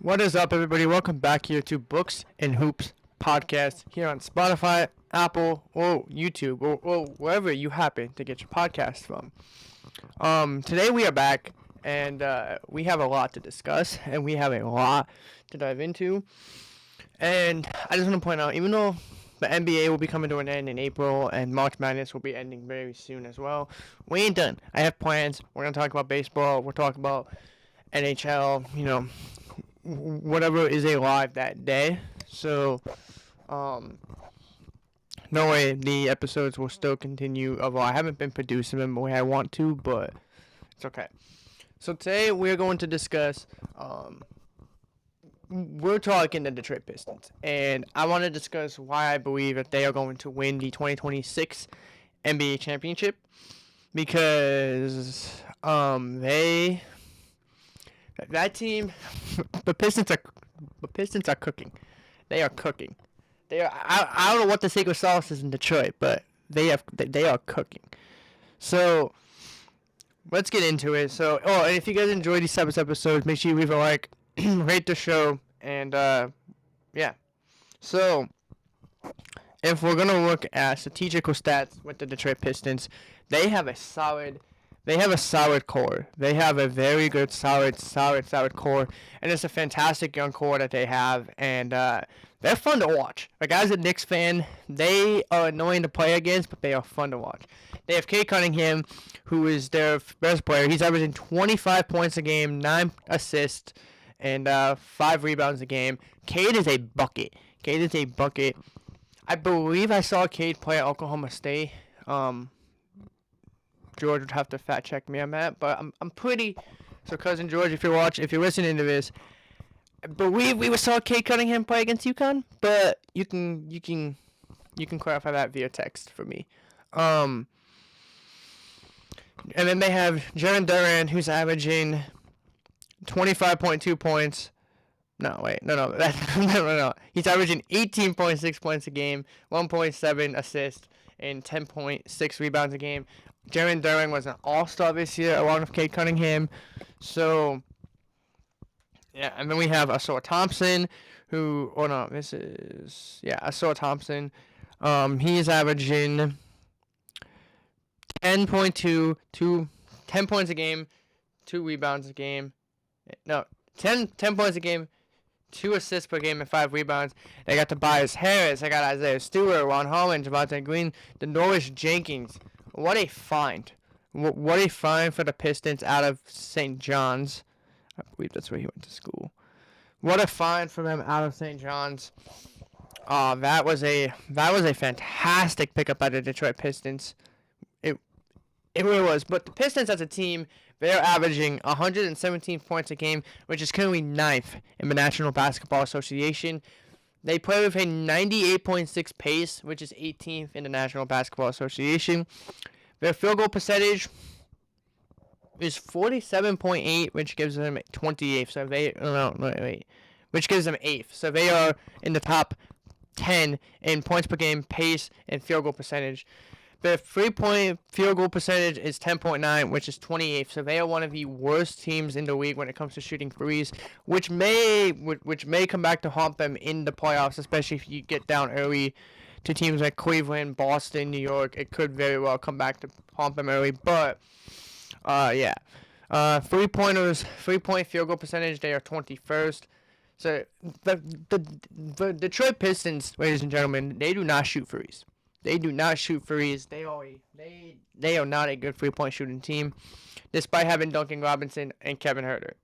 What is up, everybody? Welcome back here to Books and Hoops podcast here on Spotify, Apple, or YouTube, or wherever you happen to get your podcast from. Today we are back, and we have a lot to discuss, and we have a lot to dive into. And I just want to point out, even though the NBA will be coming to an end in April, and March Madness will be ending very soon as well, we ain't done. I have plans. We're going to talk about baseball. We'll talk about NHL, whatever is alive that day. So, no way, the episodes will still continue. Although I haven't been producing them the way I want to, but it's okay. So today we're going to discuss, we're talking the Detroit Pistons. And I want to discuss why I believe that they are going to win the 2026 NBA championship. Because, that team, the Pistons are cooking. They are cooking. They are. I don't know what the secret sauce is in Detroit, but they are cooking. So let's get into it. So, and if you guys enjoy these types of episodes, make sure you leave a like, rate the show, and yeah. So if we're gonna look at strategical stats with the Detroit Pistons, they have a solid core. They have a very good, solid core. And it's a fantastic young core that they have. And they're fun to watch. Like, as a Knicks fan, they are annoying to play against, but they are fun to watch. They have Cade Cunningham, who is their best player. He's averaging 25 points a game, 9 assists, and 5 rebounds a game. Cade is a bucket. I believe I saw Cade play at Oklahoma State. George would have to fact check me on that, but I'm pretty. So, cousin George, if you're listening to this, I believe we saw Cade Cunningham play against UConn, but you can clarify that via text for me. And then they have Jaren Duran, who's averaging 25.2 points. No. He's averaging 18.6 points a game, 1.7 assists, and 10.6 rebounds a game. Jaren Duran was an all-star this year along with Cade Cunningham. So, yeah, and then we have Asor Thompson, Asor Thompson. He's averaging 10 points a game, 2 rebounds a game. No, 10 points a game, 2 assists per game, and 5 rebounds. They got Tobias Harris. They got Isaiah Stewart, Ron Holland, Javante Green, Denoris Jenkins. What a find. What a find for the Pistons out of St. John's. I believe that's where he went to school. What a find for them out of St. John's. That was a fantastic pickup by the Detroit Pistons. It really was. But the Pistons as a team, they're averaging 117 points a game, which is currently 9th in the National Basketball Association. They play with a 98.6 pace, which is 18th in the National Basketball Association. Their field goal percentage is 47.8, which gives them 28th. Which gives them 8th. So they are in the top 10 in points per game, pace, and field goal percentage. Their 3-point field goal percentage is 10.9, which is 28th. So they are one of the worst teams in the league when it comes to shooting threes, which may come back to haunt them in the playoffs, especially if you get down early to teams like Cleveland, Boston, New York. It could very well come back to haunt them early. But, yeah. 3-point field goal percentage, they are 21st. So the Detroit Pistons, ladies and gentlemen, they do not shoot threes. They do not shoot threes. They are not a good 3-point shooting team, despite having Duncan Robinson and Kevin Huerter.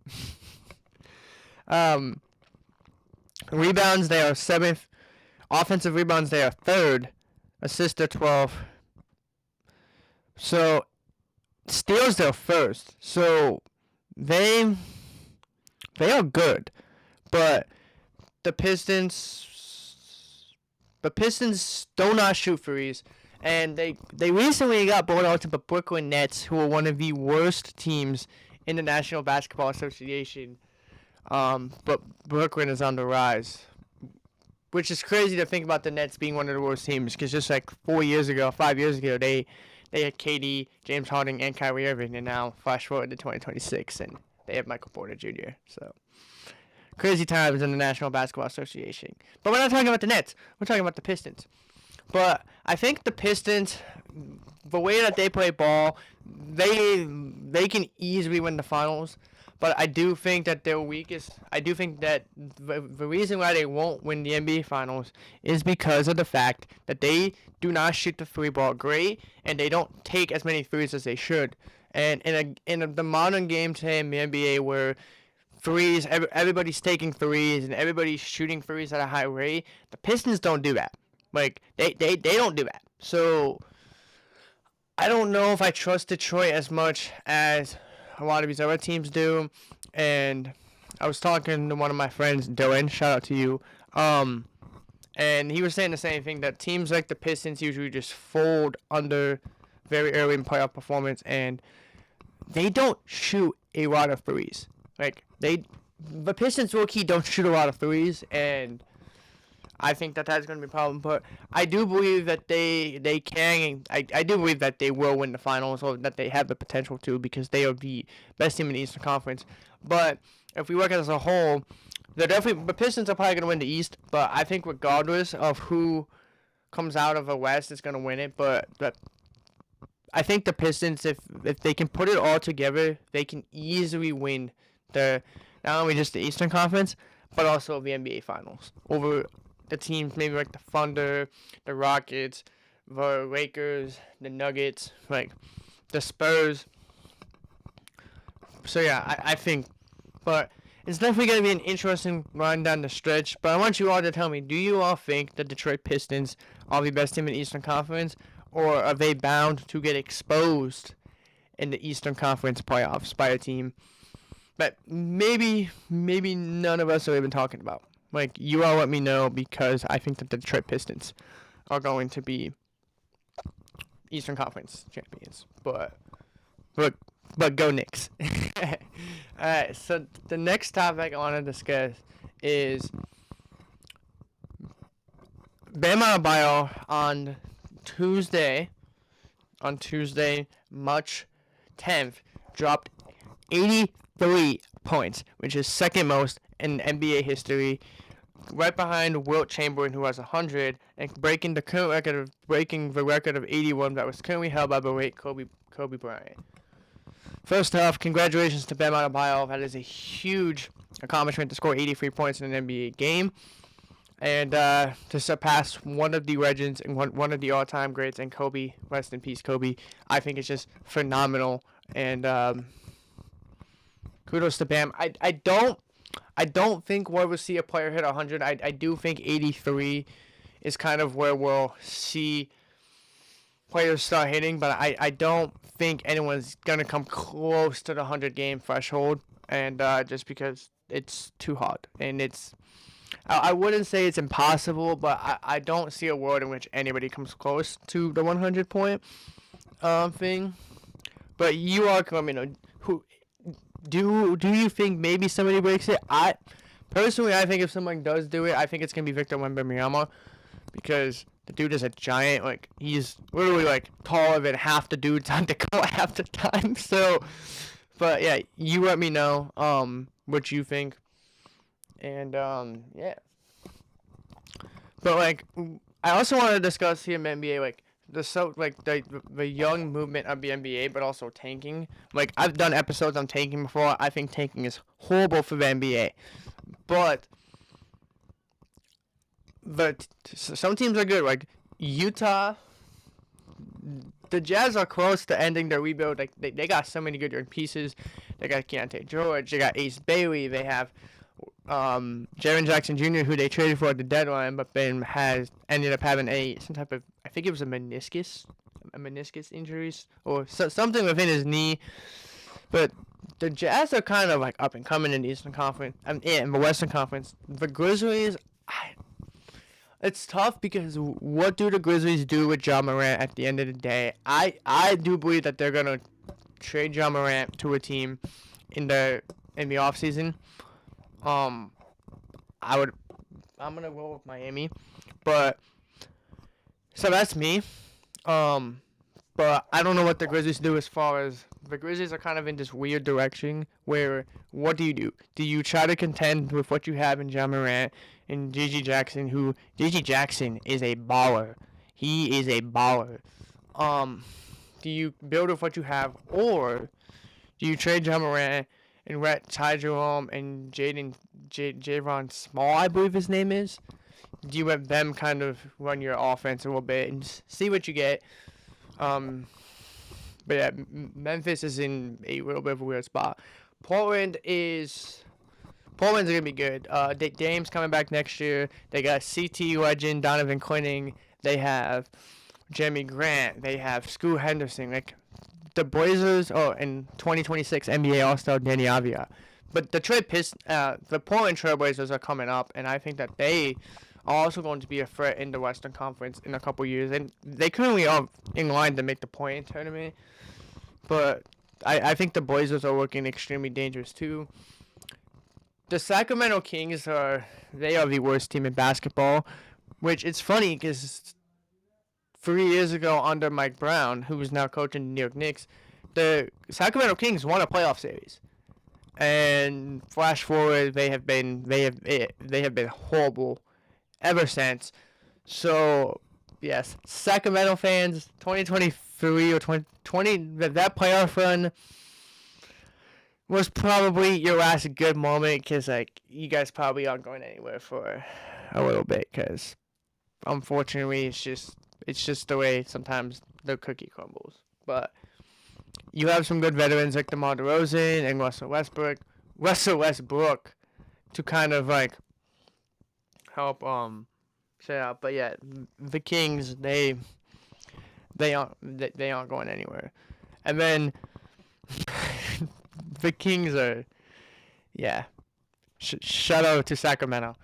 Rebounds, they are 7th. Offensive rebounds, they are 3rd. Assists, they're 12th. So steals, they're 1st. So they are good, but the Pistons do not shoot threes, and they recently got bought out to the Brooklyn Nets, who are one of the worst teams in the National Basketball Association. But Brooklyn is on the rise, which is crazy to think about the Nets being one of the worst teams, because just like 5 years ago, they had KD, James Harden, and Kyrie Irving, and now flash forward to 2026, and they have Michael Porter Jr. So crazy times in the National Basketball Association. But we're not talking about the Nets. We're talking about the Pistons. But I think the Pistons, the way that they play ball, they can easily win the finals. But I do think that their weakest. I do think that the reason why they won't win the NBA Finals is because of the fact that they do not shoot the three ball great, and they don't take as many threes as they should. And the modern game today in the NBA, where threes, everybody's taking threes and everybody's shooting threes at a high rate, the Pistons don't do that. Like they don't do that. So I don't know if I trust Detroit as much as a lot of these other teams do. And I was talking to one of my friends, Dylan, shout out to you, and he was saying the same thing, that teams like the Pistons usually just fold under very early in playoff performance, and they don't shoot a lot of threes. Like the Pistons low-key don't shoot a lot of threes, and I think that that's going to be a problem. But I do believe that they can. I do believe that they will win the finals, or that they have the potential to, because they are the best team in the Eastern Conference. But if we look at it as a whole, the Pistons are probably going to win the East. But I think regardless of who comes out of the West, is going to win it. But I think the Pistons, if they can put it all together, they can easily win not only just the Eastern Conference, but also the NBA Finals over the teams maybe like the Thunder, the Rockets, the Lakers, the Nuggets, like the Spurs. So yeah, I think, but it's definitely going to be an interesting run down the stretch. But I want you all to tell me, do you all think the Detroit Pistons are the best team in the Eastern Conference, or are they bound to get exposed in the Eastern Conference playoffs by a team that maybe none of us have even talking about? Like, you all let me know, because I think that the Detroit Pistons are going to be Eastern Conference champions. But go Knicks. Alright, so the next topic I want to discuss is Bam Adebayo on Tuesday, March 10th, dropped 83 points, which is second most in NBA history, right behind Wilt Chamberlain, who has 100, and breaking the record of 81 that was currently held by the late Kobe Bryant. First off, congratulations to Bam Adebayo. That is a huge accomplishment to score 83 points in an NBA game, and to surpass one of the legends and one of the all-time greats, and Kobe, rest in peace, Kobe. I think it's just phenomenal, and kudos to Bam. I don't think we'll see a player hit 100. I do think 83 is kind of where we'll see players start hitting, but I don't think anyone's going to come close to the 100-game threshold, and just because it's too hard. And I wouldn't say it's impossible, but I don't see a world in which anybody comes close to the 100-point thing. But you all can let me know, who do you think maybe somebody breaks it? I think if someone does do it, I think it's going to be Victor Wembanyama, because the dude is a giant. Like, he's literally like taller than half the dudes on the court half the time. So, but yeah, you let me know what you think. And yeah. But like, I also want to discuss here in the NBA, like the young movement of the NBA, but also tanking. Like, I've done episodes on tanking before. I think tanking is horrible for the NBA, but some teams are good. Like Utah, the Jazz are close to ending their rebuild. Like, they got so many good young pieces. They got Keontae George. They got Ace Bailey. They have Jaren Jackson Jr., who they traded for at the deadline, but then has ended up having some type of, I think it was a meniscus injuries, or something within his knee. But the Jazz are kind of like up and coming in the Eastern Conference, in the Western Conference. The Grizzlies, it's tough, because what do the Grizzlies do with Ja Morant at the end of the day? I do believe that they're gonna trade Ja Morant to a team in the offseason. I'm gonna roll with Miami, but so that's me. But I don't know what the Grizzlies do as far as the Grizzlies are kind of in this weird direction where what do you do? Do you try to contend with what you have in Ja Morant and Gigi Jackson, who Gigi Jackson is a baller. He is a baller. Do you build with what you have, or do you trade Ja Morant and let Ty Jerome and Javon Small, I believe his name is? Do you let them kind of run your offense a little bit and see what you get? But yeah, Memphis is in a little bit of a weird spot. Portland's gonna be good. Dame's coming back next year. They got CT legend Donovan Quinning. They have Jeremy Grant. They have Scoot Henderson. Like the Blazers. Oh, and 2026 NBA All-Star Danny Avdia. But the Portland Trailblazers are coming up, and I think that they are also going to be a threat in the Western Conference in a couple years. And they currently are in line to make the play-in tournament. But I think the Blazers are looking extremely dangerous too. The Sacramento Kings they are the worst team in basketball, which it's funny because 3 years ago under Mike Brown, who is now coaching the New York Knicks, the Sacramento Kings won a playoff series. And flash forward, they have been horrible ever since. So yes, Sacramento fans, 2023 or 2020, that playoff run was probably your last good moment because like you guys probably aren't going anywhere for a little bit because unfortunately it's just the way sometimes the cookie crumbles. But you have some good veterans like DeMar DeRozan and Russell Westbrook to kind of like help set out. But yeah, the Kings they aren't going anywhere. And then the Kings are shout out to Sacramento.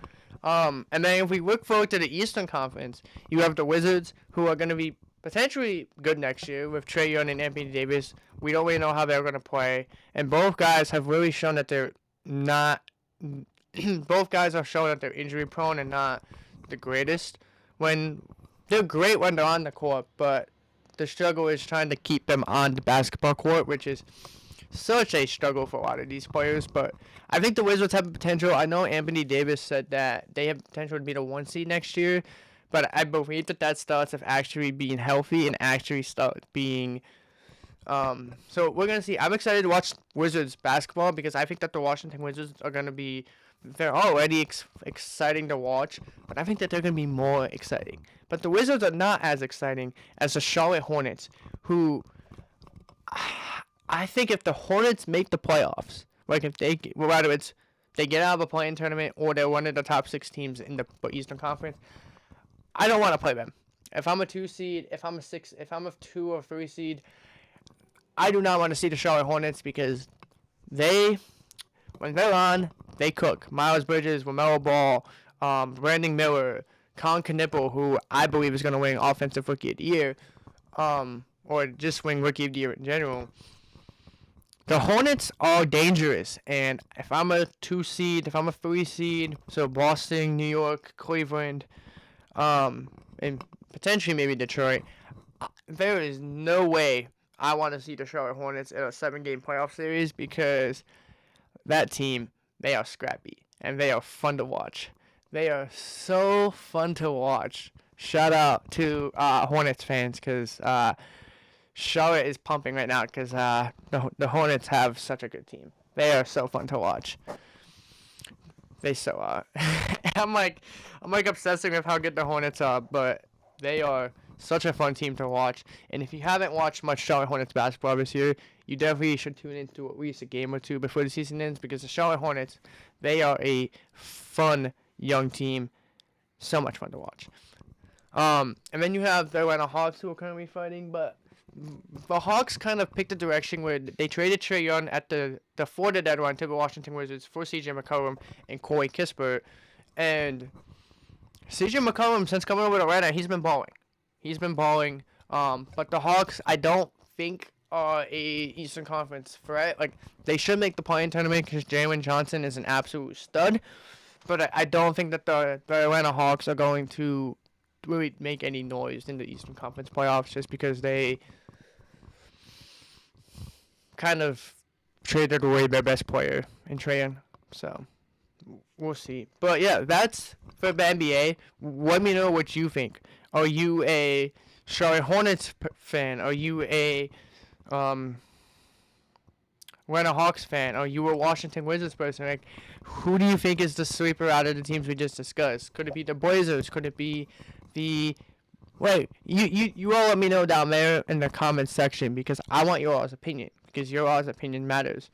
And then if we look forward to the Eastern Conference, you have the Wizards, who are going to be potentially good next year with Trae Young and Anthony Davis. We don't really know how they're going to play. And both guys have really shown that they're not both guys have shown that they're injury prone and not the greatest. When they're great when they're on the court, but the struggle is trying to keep them on the basketball court, which is such a struggle for a lot of these players. But I think the Wizards have potential. I know Anthony Davis said that they have potential to be the 1 seed next year, but I believe that starts with actually being healthy and actually start being so we're going to see. I'm excited to watch Wizards basketball because I think that the Washington Wizards are going to be, they're already exciting to watch, but I think that they're going to be more exciting. But the Wizards are not as exciting as the Charlotte Hornets, who I think if the Hornets make the playoffs, like if whether it's they get out of a play-in tournament or they're one of the top 6 teams in the Eastern Conference, I don't want to play them. If I'm a 2 seed, if I'm a 2 or 3 seed, I do not want to see the Charlotte Hornets because when they're on, they cook. Miles Bridges, LaMelo Ball, Brandon Miller, Colin Knippel, who I believe is going to win Offensive Rookie of the Year, or just win Rookie of the Year in general. The Hornets are dangerous, and if I'm a 2 seed, if I'm a 3 seed, so Boston, New York, Cleveland, and potentially maybe Detroit, there is no way I want to see the Charlotte Hornets in a 7-game playoff series because that team, they are scrappy, and they are fun to watch. They are so fun to watch. Shout out to Hornets fans because Charlotte is pumping right now because the Hornets have such a good team. They are so fun to watch. They so are. I'm like obsessing with how good the Hornets are, but they are such a fun team to watch. And if you haven't watched much Charlotte Hornets basketball this year, you definitely should tune into at least a game or two before the season ends because the Charlotte Hornets, they are a fun young team. So much fun to watch. And then you have the Atlanta Hawks who are currently fighting, but the Hawks kind of picked a direction where they traded Trae Young at the deadline to the Washington Wizards for C.J. McCollum and Corey Kispert. And C.J. McCollum, since coming over to Atlanta, he's been balling. But the Hawks, I don't think are a Eastern Conference threat. Like, they should make the play-in tournament because Jalen Johnson is an absolute stud. But I don't think that the Atlanta Hawks are going to really make any noise in the Eastern Conference playoffs just because they kind of traded away their best player in Trae. So we'll see. But yeah, that's for the NBA. Let me know what you think. Are you a Charlotte Hornets fan? Are you a Atlanta Hawks fan? Are you a Washington Wizards person? Like, who do you think is the sweeper out of the teams we just discussed? Could it be the Blazers? Could it be the... Wait, you all let me know down there in the comments section, because I want your all's opinion, because your all's opinion matters.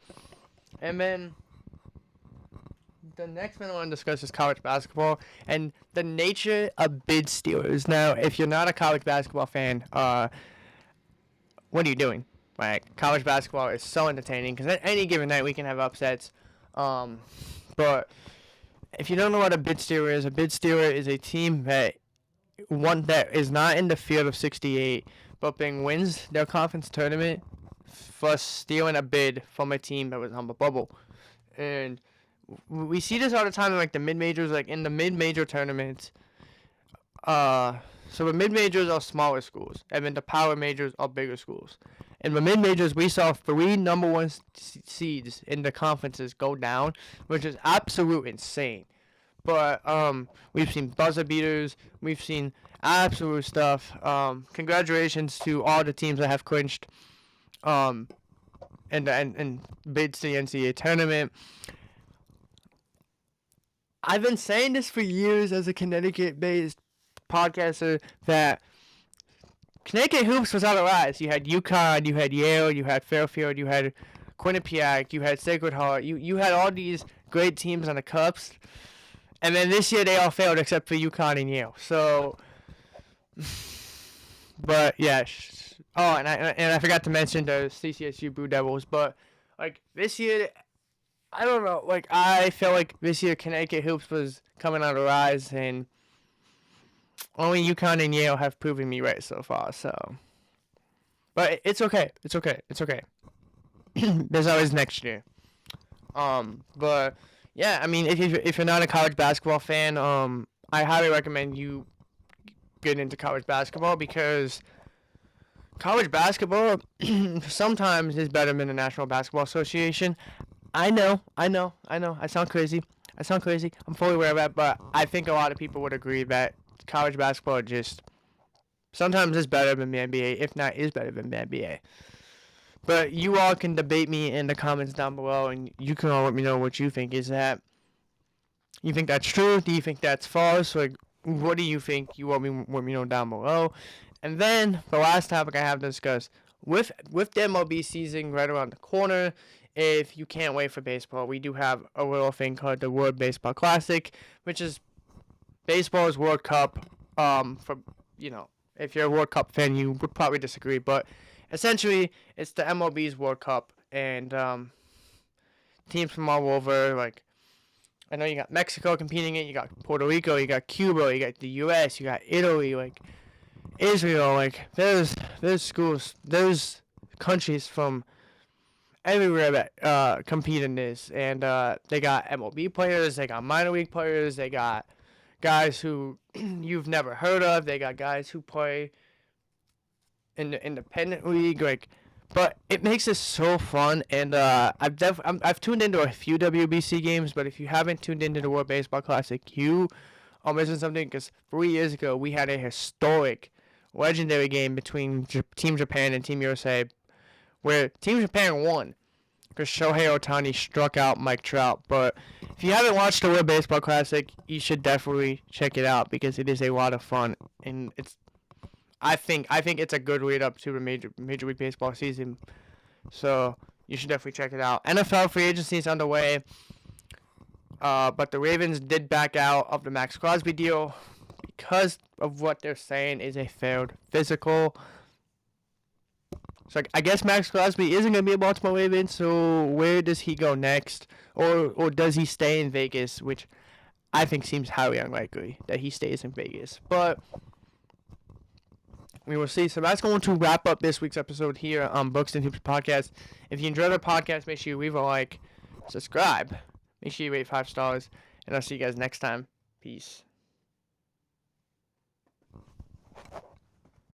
And then the next thing I want to discuss is college basketball and the nature of bid stealers. Now, if you're not a college basketball fan, what are you doing? Like, college basketball is so entertaining because at any given night we can have upsets. But if you don't know what a bid stealer is a team that is not in the field of 68, but then wins their conference tournament for stealing a bid from a team that was on the bubble. And we see this all the time in like the mid-majors, like in the mid-major tournaments. So the mid-majors are smaller schools, and then the power majors are bigger schools. In the mid-majors, we saw 3 number 1 seeds in the conferences go down, which is absolute insane. But we've seen buzzer beaters, we've seen absolute stuff. Congratulations to all the teams that have clinched and bids to the NCAA tournament. I've been saying this for years as a Connecticut-based podcaster that Connecticut hoops was on the rise. You had UConn, you had Yale, you had Fairfield, you had Quinnipiac, you had Sacred Heart. You had all these great teams on the Cups. And then this year they all failed except for UConn and Yale. So, but yeah. Oh, and I forgot to mention the CCSU Blue Devils. But like this year, I don't know. Like I feel like this year Connecticut hoops was coming on the rise, and only UConn and Yale have proven me right so far. So, but it's okay. It's okay. It's okay. There's always next year. But yeah, I mean, if you're not a college basketball fan, I highly recommend you get into college basketball, because college basketball sometimes is better than the National Basketball Association. I know. I sound crazy. I'm fully aware of that, but I think a lot of people would agree that college basketball just sometimes is better than the NBA, if not is better than the NBA. But you all can debate me in the comments down below, and you can all let me know what you think. Is that, you think that's true? Do you think that's false? Like, what do you think? You let me know down below. And then the last topic I have to discuss, with the MLB season right around the corner, if you can't wait for baseball, we do have a little thing called the World Baseball Classic, which is baseball's World Cup. For if you're a World Cup fan, you would probably disagree, but essentially it's the MLB's World Cup, and teams from all over. Like, I know you got Mexico competing in it, you got Puerto Rico, you got Cuba, you got the U.S., you got Italy, like Israel. Like there's countries from everywhere that compete in this, and they got MLB players, they got minor league players, they got guys who you've never heard of, they got guys who play in the independent league, like, but it makes it so fun. And I've tuned into a few WBC games, but if you haven't tuned into the World Baseball Classic, you are missing something, because 3 years ago we had a historic, legendary game between Team Japan and Team USA, where Team Japan won because Shohei Ohtani struck out Mike Trout. But if you haven't watched the World Baseball Classic, you should definitely check it out, because it is a lot of fun, and I think it's a good lead up to the Major League Baseball season. So you should definitely check it out. NFL free agency is underway, but the Ravens did back out of the Max Crosby deal because of what they're saying is a failed physical. So I guess Max Crosby isn't going to be a Baltimore Raven, so where does he go next? Or does he stay in Vegas, which I think seems highly unlikely that he stays in Vegas. But we will see. So that's going to wrap up this week's episode here on Books and Hoops Podcast. If you enjoyed our podcast, make sure you leave a like, subscribe, make sure you rate 5 stars, and I'll see you guys next time. Peace.